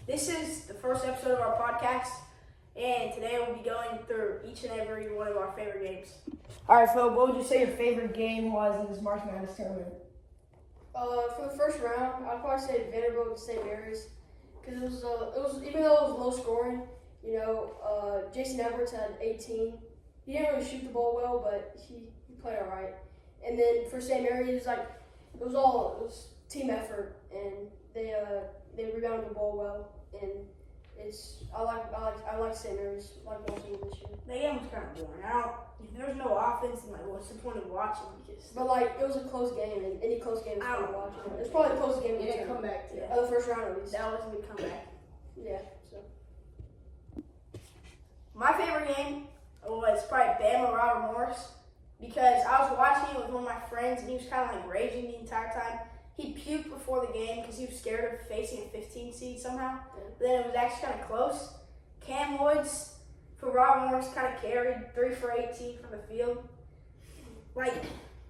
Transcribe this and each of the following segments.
This is the first episode of our podcast, and today we'll be going through each and every one of our favorite games. All right, Phil, what would you say your favorite game was in this March Madness tournament? For the first round, I'd probably say Vanderbilt and St. Mary's, because it was even though it was low scoring, Jason Edwards had 18. He didn't really shoot the ball well, but he played all right. And then for St. Mary's, it was team effort, and they rebounded the ball well, and I like St. Mary's. I like watching them this year. The game was kind of boring. If there's no offense, then what's the point of watching? But it was a close game, and any close game is fun to watch. It's probably the closest game of the tournament. Comeback too. Of the first round at least. That was a good comeback. Yeah. So. My favorite game was probably Bama Robert Morris, because I was watching it with one of my friends, and he was kind of raging the entire time. He puked before the game because he was scared of facing a 15 seed somehow. But then it was actually kind of close. Cam Woods for Robert Morris kind of carried 3 for 18 from the field.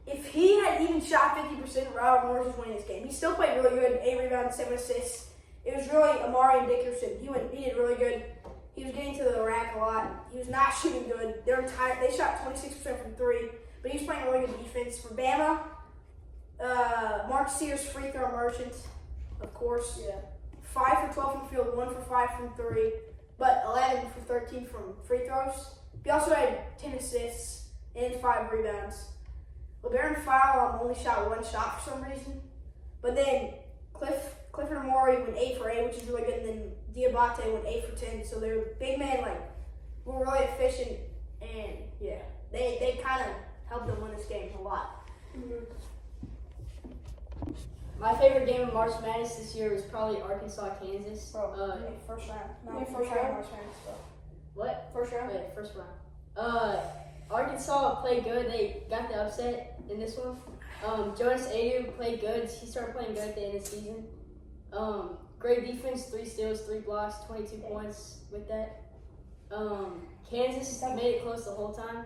If he had even shot 50%, Robert Morris was winning this game. He still played really good, 8 rebounds, 7 assists. It was really Amari Dickerson. He did really good. He was getting to the rack a lot. He was not shooting good. They shot 26% from 3, but he was playing really good defense. For Bama, Mark Sears free throw merchant, of course. Yeah. 5 for 12 from the field, 1 for 5 from 3, but 11 for 13 from free throws. He also had 10 assists and 5 rebounds. LeBaron Fowler only shot 1 shot for some reason, but then Clifford Morey went 8 for 8, which is really good, and then Diabate went 8 for 10. So their big men were really efficient, and yeah, they kind of helped them win this game a lot. Mm-hmm. My favorite game of March Madness this year was probably Arkansas-Kansas. First round. No, first first round. round. What? First round. Yeah, first round. Arkansas played good. They got the upset in this one. Jonas Adu played good. He started playing good at the end of the season. Great defense, 3 steals, 3 blocks, 22 points with that. Kansas made it close the whole time.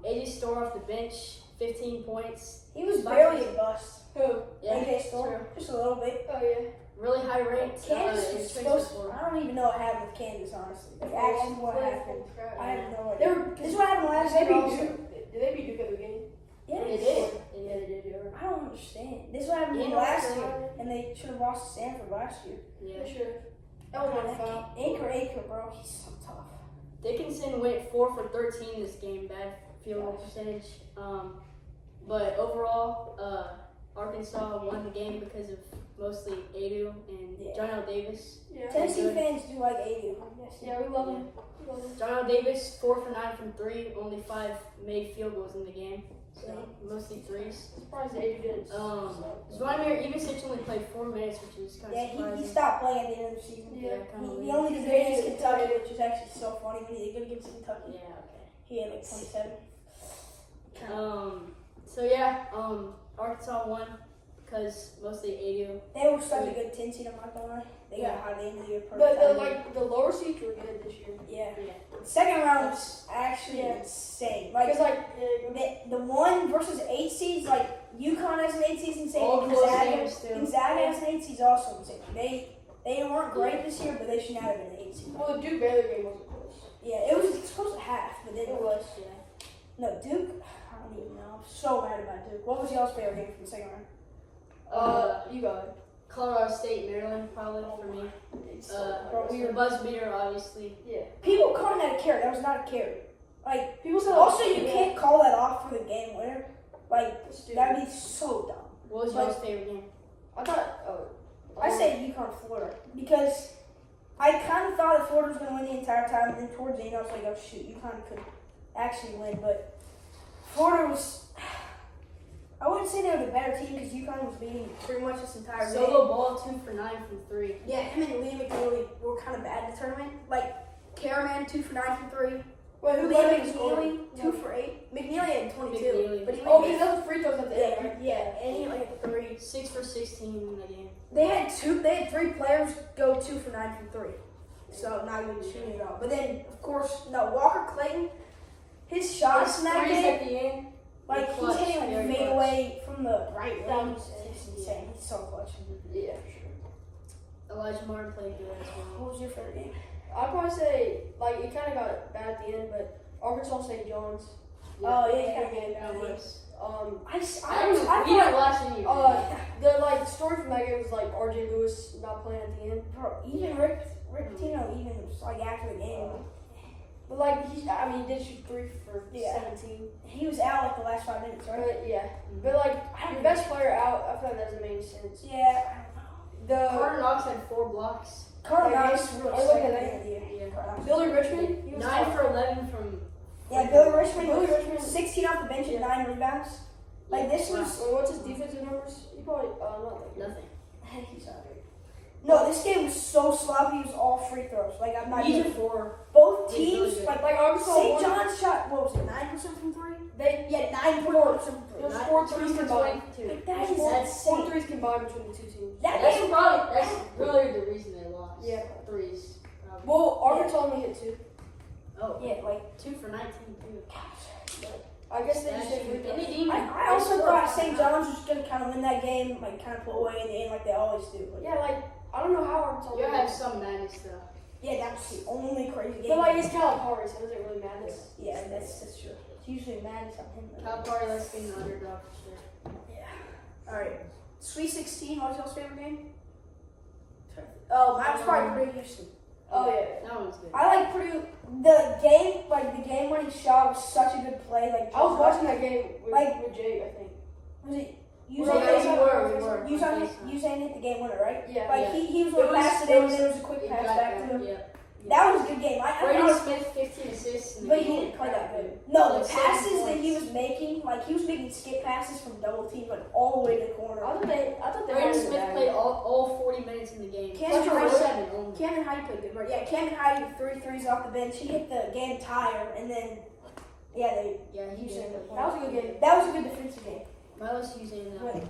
AJ Storr off the bench, 15 points. He was barely a bust. Who? Yeah, AJ Storr, just a little bit. Oh yeah. really high ranked. Kansas was supposed to, I don't even know what happened with Kansas, honestly. Actually, what happened. I have no idea. This is what happened last year also. Did they beat Duke every game? Yeah, They did. Yeah, they did. I don't understand. This is what happened Yeah, last North year, Carolina. and they should have lost to Stanford last year. Yeah. They should. That was my foul. Acre, bro. He's so tough. Dickinson went 4 for 13 this game, bad field goal percentage. But overall, Arkansas won the game because of mostly Adu and John L. Davis. Yeah. Tennessee fans do like AD. Yeah, we love him. We love him. John L. Davis, 4 for 9 from 3, only 5 made field goals in the game. So mostly threes. Surprised that AD didn't. Zvonimir Ivicic only played 4 minutes, which is kind of Yeah, surprising. he stopped playing at the end of the season. Yeah, He only did it against Kentucky, which is actually so funny when he did good against Kentucky. Yeah, okay. He had 27. Arkansas won because mostly Adu. They were such a good 10 seed, I'm not gonna lie. They got high the end of the year. The lower seeds were good this year. Yeah. Yeah. Second round was actually insane. The 1 versus 8 seeds, UConn has an 8 seed insane. All close games, too. Gonzaga has an 8 seed also insane. They weren't great this year, but they should not have been an 8 seed. Well, the Duke Baylor game wasn't close. Yeah, it was supposed to half, but then It was. Yeah. No, Duke, I don't even know. I'm so mad about Duke. What was y'all's favorite game from the second round? You got it. Colorado State, Maryland, probably for me. The buzz beater, obviously. Yeah. People calling that a carry. That was not a carry. People said. Also, you can't call that off for the game winner. Stupid. That'd be so dumb. What was your favorite game? I thought. I say UConn Florida because I kind of thought that Florida was going to win the entire time, and then towards the end I was like, oh shoot, UConn could actually win, but Florida was. I wouldn't say they were the better team because UConn was beating pretty much this entire game. Solo ball, 2 for 9 from 3. Yeah, him and Lee McNeely were kind of bad in the tournament. Caraman, 2 for 9 from 3. Wait, who Lee led in McNeely, scoring? 2 for 8. McNeely had 22, McNeely. but he Oh, made because that was free throws at the end, right? yeah, and he hit 3. 6 for 16 in the game. They had 3 players go 2 for 9 from 3. So not good shooting at all. But then, of course, Walker Clayton, his shots in that Threes game, at the end. he's hitting very fade clutch. away from the right That wing. was It's insane. He's so clutch. Yeah, for Elijah Martin played good as well. What was your favorite game? I'd probably say like it kind of got bad at the end, but Arkansas St. John's. Oh, yeah, That yeah, game, yeah. That was. I I didn't watch any of it. The like story from that game was like R.J. Lewis not playing at the end. bro, even Rick Pitino even was like after the game. But like he did shoot 3 for Yeah. 17. He was out like the last 5 minutes, right? But yeah, but like your best player out, I feel like that doesn't make any sense. Yeah. The Carter Knox had 4 blocks. Carter Yeah, Knox I really look stuck at at that. the end of the year. Yeah. Carter Knox. Billy Richmond, he was 9 for 11 from. Yeah, Billy Richmond. Billy Richmond. 16 off the bench and 9 rebounds. Like this was. Well, what's his defensive numbers? He probably not that Nothing. He's not great. No, this game was so sloppy. It was all free throws. Like I'm not. Each Even, of 4. both He's really teams, good. like Like Arkansas St. won. John's shot. What was it? 9% from three. They Yeah, 9% from it three. was Not 4 2 threes for combined. 22. Like that is Four insane. threes combined between the two teams. That That's game. really the reason they lost. Yeah. 3s. Probably. Well, Arkansas only hit 2. Oh, Yeah, like 2 for 19 too. I guess they just That's hit free true. And throws. they didn't. I also thought St. John's was gonna kind of win that game, like kind of pull away in the end, like they always do. But Yeah, like I don't know how Arkansas. You won. have some madness though. yeah, that was the only crazy game. But like it's Calipari, so it doesn't really matter. yeah, that's true. It's usually madness on him. though. Calipari likes being the underdog for sure. Yeah. All right. Sweet 16. What was y'all's favorite game? Oh, mine was probably Purdue Houston. Oh yeah. That one's good. I like Purdue. The game winning shot was such a good play. Like I was watching that game with, Like- with Jake, I think. Was it? Well, Usain yeah, we were. Usain hit the game winner, right? Yeah. Like Yeah. he was It going to was- pass it it in, was- and there was a quick He pass got back to that, him. Yeah. That was a good game. I Braden was, Smith 15 assists. In the but he game. didn't play that good. No, the Like 7 passes that he points. was making, like he was making skip passes from double team, like all the way to the corner. I thought they Braden were Smith played all 40 minutes in the game. Cameron Except for Hyde- 7 only. Camden Hyde played good, right? Yeah, Camden Hyde with 3 threes off the bench. He hit the game tire, and then Yeah, he Usain. did. That was a good game. That was a good defensive game. Milos using that. Wait,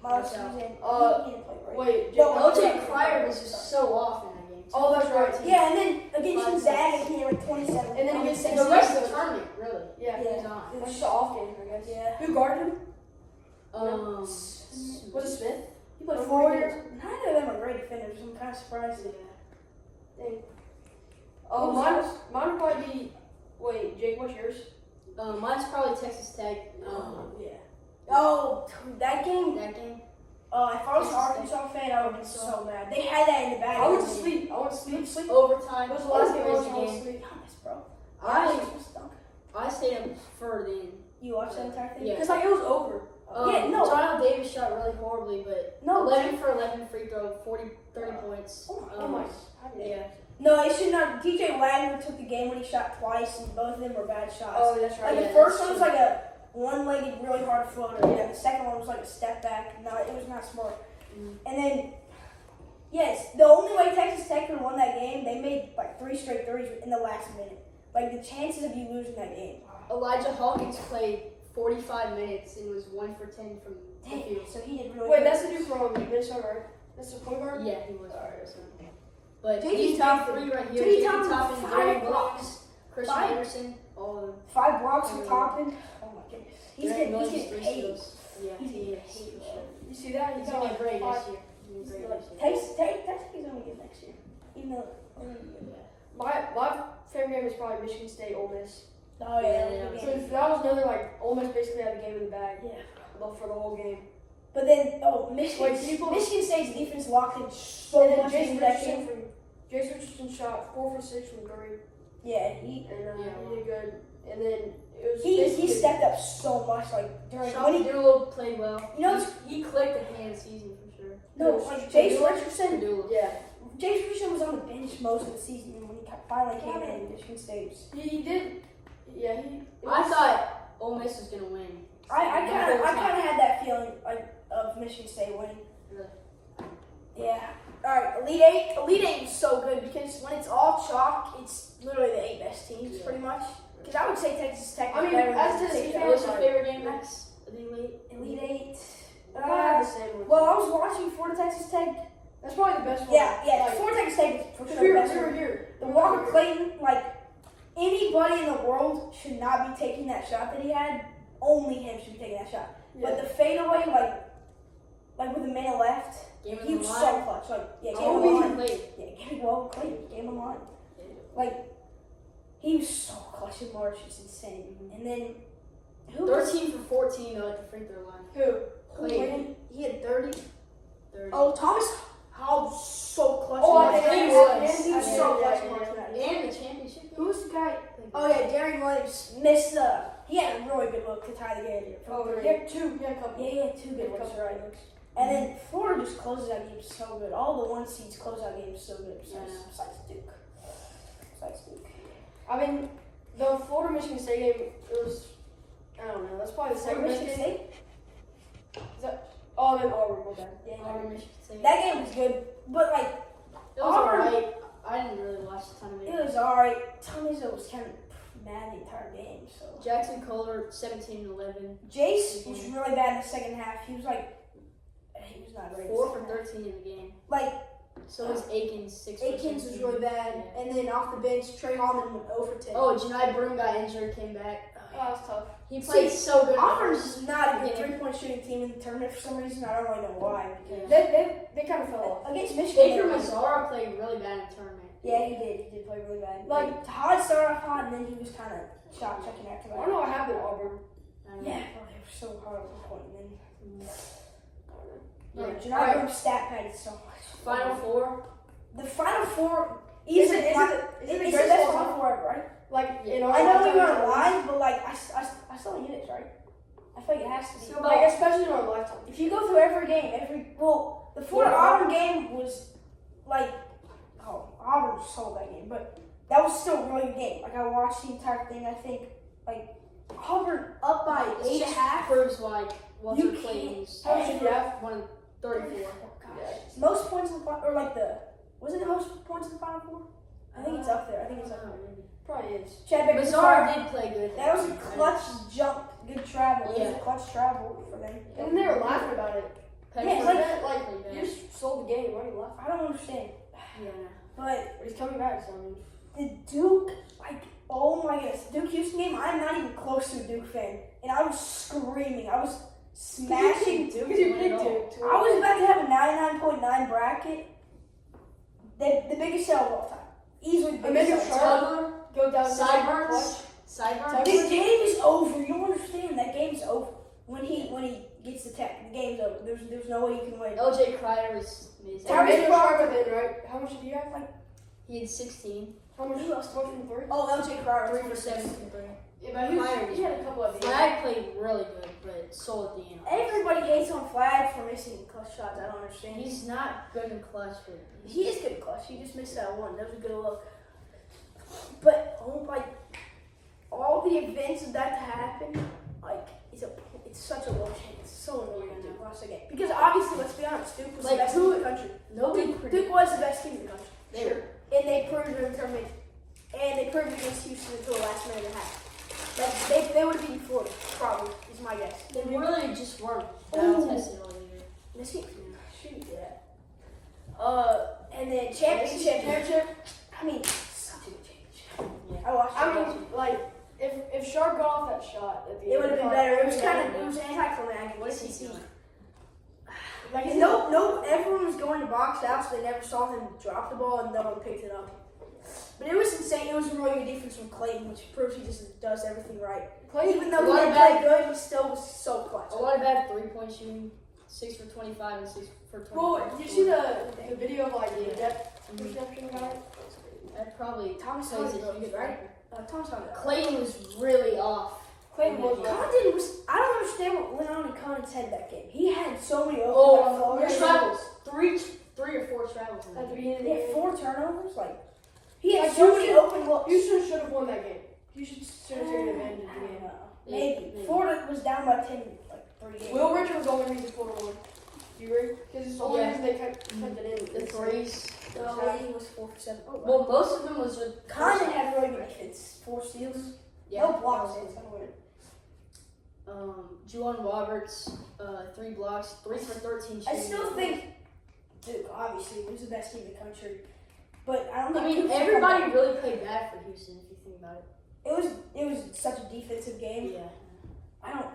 Miles Watch out. Usain, he didn't play great. Wait, Jake. No, OJ Cryer was just so off in that game. Oh, that's right. Yeah, and then against Five Gonzaga, he had like 27. And then against The rest of the tournament, really. Yeah. He was on. It was just an off game, I guess. Yeah. Who guarded him? Um, Was it Smith? He played Or 4 Warriors. years. Neither of them are great defenders. I'm kind of surprised. yeah. Oh, mine would probably be. Wait, Jake, what's yours? Mine's probably Texas Tech. Yeah. Oh, that game. That game. If I was an Arkansas fan, I would be so mad. They had that in the bag. I went to sleep. I went to sleep. Sleep. Overtime. It was the last game I Crazy watched. I went to game. sleep. Honest, bro. I Stunk. I stayed up for the end. You watched that entire thing? Yeah. Because like it was over. Yeah, no. Jonathan Davis shot really horribly, but No. 11 for 11 free throw, 30 points. Oh my. Yeah. No, it should not. DJ Wagner took the game when he shot twice, and both of them were bad shots. Oh, that's Like right. the yeah, first that's one was true. like a one-legged, really hard floater. Yeah. The second one was like a step back. No, it was not smart. Mm. And then, yes, the only way Texas Tech could have won that game, they made like 3 straight threes in the last minute. Like the chances of you losing that game. Elijah Hawkins played 45 minutes and was 1 for 10 from the Dang, field. so he did really Wait, good. that's the dude from Minnesota, right? That's the point guard? Yeah, he was. But JD these top Toppin- 3 right here, JD JD Toppin, Toppin, 5 Gary blocks. Williams, Christian 5 Anderson, all of them. 5 blocks from Toppin. Oh my goodness. He's Gary getting Williams, 3 paid. steals. Yeah, He's he getting is. paid. for sure. You see that? He's He's gonna got be great like this year. He's gonna be great this year. Texas is only good next year. Even though. my favorite game is probably Michigan State Ole Miss. Oh yeah. Yeah, good So game. that was another like Ole Miss basically had the game in the bag. Yeah. For the whole game. But then, Michigan, Wait, people- Michigan State's defense locked in so And then much Jason into that Richardson game. shot 4 for 6 from 3, Yeah, he and he did good. And then it was he basically- stepped up so much, like during Sean when he. Padula played well. You know, he clicked at the end of the season for sure. No, like Jace Richardson. Padula. Yeah, Jace Richardson was on the bench most of the season, and when he finally came in, Michigan State. he did. Yeah, he. I thought Ole Miss was gonna win. I The kind whole of time. had that feeling like of Michigan State winning. Really? Yeah. All right, Elite Eight. Elite Eight is so good because when it's all chalk, it's literally the 8 best teams Yeah. pretty much. Because I would say Texas Tech. I is mean, better as than Tennessee Texas fans, What's Tech. your favorite game, Max? The Elite? Elite Eight. Probably have the same one. Well, I was watching Florida Texas Tech. that's probably the best one. Yeah. Like, Florida Texas Tech is for we sure the were, best we were one. here. The Walker Clayton, like anybody in the world should not be taking that shot that he had. Only him should be taking that shot. Yeah. But the fadeaway, like with a minute left, Game of he the was line. so clutch. Like, yeah, Oh, game of the we- line. well in Clayton. Game on line. Like, he was so clutch in March. It's insane. And then, who was 13 for 14 though at the free throw line. Who? Clayton. He had 30. 30. Oh, Thomas Hobbs so clutch. Oh, in I that think game. he was. He was Yeah, so yeah, clutch yeah, in yeah. that game. And the championship game. Who was the guy? Oh yeah, Darian Williams missed the. He had a really good look to tie the game. Oh, From yeah, two. Yeah, a couple. Yeah, two good Yeah, ones, couple right? looks. And then Florida just closes out games so good. All the one seeds close out games so good. Yeah. Besides Duke. Besides Duke. I mean, the Florida Michigan State game, it was, I don't know, that's probably the second best Michigan game. State? Oh, then Auburn, my bad. Yeah, Auburn, Michigan State. that game was good, but like It was Auburn- alright. I didn't really watch a ton of it it. was alright. Tommy Izzo was kind of mad the entire game. So Jackson Kohler 17 and 11. Jace was really bad in the second half. He was not great. 4 for 13 in the game. Like So was Akins 6 for Akins was 17. really bad, Yeah. and then off the bench, Trey Holman went 0 for 10. Oh, Janai Broom got injured, came back. Oh, that's tough. He played so good. Auburn's is not a good Yeah. 3-point shooting team in the tournament for some reason. I don't really know why. Yeah. They kind of fell off. against Michigan. Baker Mazzara played really bad in the tournament. Yeah, he did. He did play really bad. Like- Like Todd started off hot, and then he was kind of shot checking after I that. don't know what happened to Auburn. I don't Yeah, know. oh, they were so hard at one point, and then Yeah. Janai Alright, Broom's stat padded so much. Final four. The Final Four Is isn't. it the It's greatest the best of all Final time? Four ever, right? Like, Yeah. in our I know we lifetime, weren't live, but like I still think it is, right? I feel like it has to be. So like, especially in our lifetime. If you go through every game, the Florida Auburn game was like, Auburn sold that game, but that was still a really good game. Like I watched the entire thing. I think like Auburn up by It 8 just at half. proves why Walter You Clayton's How much did you have? won 34. Most points in the or like was it the most points in the Final Four? I think it's up there. I think it's up there. Probably is. Chad Baker. Mazzara did play good. That was a clutch jump, good travel. It was Yeah. a clutch travel for them. And they were laughing about it. Pettiford Yeah, like- played You bad. just sold the game. Why are you laughing? I don't understand, Yeah. but But he's coming back, so I mean. the Duke, like, oh my goodness, Duke Houston game. I'm not even close to a Duke fan, and I was screaming. I was smashing. Because you picked Duke. I was about to have a 99.9 bracket. The biggest sell of all time, easily the Emmanuel biggest sell. of all time. Sharp go down Sideburns. Sideburns. The game is over. You don't understand. That game's over. When he gets the tech, the game's over. There's no way you can win. LJ Cryer was amazing. Tyrese Emmanuel Sharp in, right? How much did you have? Like, He had 16. how much? How much from three? Oh, LJ Cryer 3 for 7 from 3. Yeah, but Fire. he had a couple of these. Flag played really good, but sold at the end. Everybody hates on Flag for missing clutch shots. I don't understand. He's not good in clutch, but He is good at clutch. He just missed that one. That was a good look. But like all the events of that to happen, like it's such a low chance. It's so annoying to lost the game because obviously, let's be honest, Duke was Like, the best team in the country. nobody Duke predicted. was the best team in the country, They were. and they proved it in the tournament, and they proved it against Houston until the last minute and a half. Like they would have beaten Florida, probably is my guess. They really just weren't battle Ooh. tested all year. Let's see. Shoot that. And then championship. I mean, such a good championship. Yeah. I watched. I mean, like, if Sharp got off that shot at the it end, would have been probably- better. It was anticlimactic. What is he doing? Like, And no, everyone was going to box out, so they never saw him drop the ball, and no one picked it up. But it was insane. It was a really good defense from Clayton, which proves he just does everything right. Even though he What didn't about- play good, he still was so clutch. A lot of bad 3-point shooting. 6 for 25 and 6 for 25. Well, you see the video of like the depth perception guy? That probably Thomas plays Hudson, a huge right? factor. Tom's on that. Clayton was really off. Clayton was Yeah. Condon was. I don't understand what went on in Condon's head that game. He had so many open Oh, floaters. travels. Three or four travels in at the that. beginning of He the had game. 4 turnovers. Like he had Like, so many Houston- open looks. Houston should have won that game. Houston should have taken advantage of the game. Maybe. Yeah. Florida was down by 10, like 3 games. Will Richard was the only reason Florida won. Do you agree? Because it's the only Yeah. reason they kept it in. The threes. He was 4 for 7. Oh, Well, most of them was with Condon had really good defense. 4 steals. Yeah. No blocks. It's unweird. Juwan Roberts, 3 blocks, 3 for 13 I shooting. still think Duke obviously was the best team in the country, but I don't think I mean, Duke should everybody come really played bad for Houston if you think about it. back. It was such a defensive game. Yeah. I don't.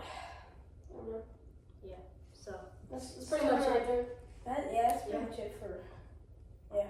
So That's pretty much right there. That's pretty Yeah. much it for. Yeah.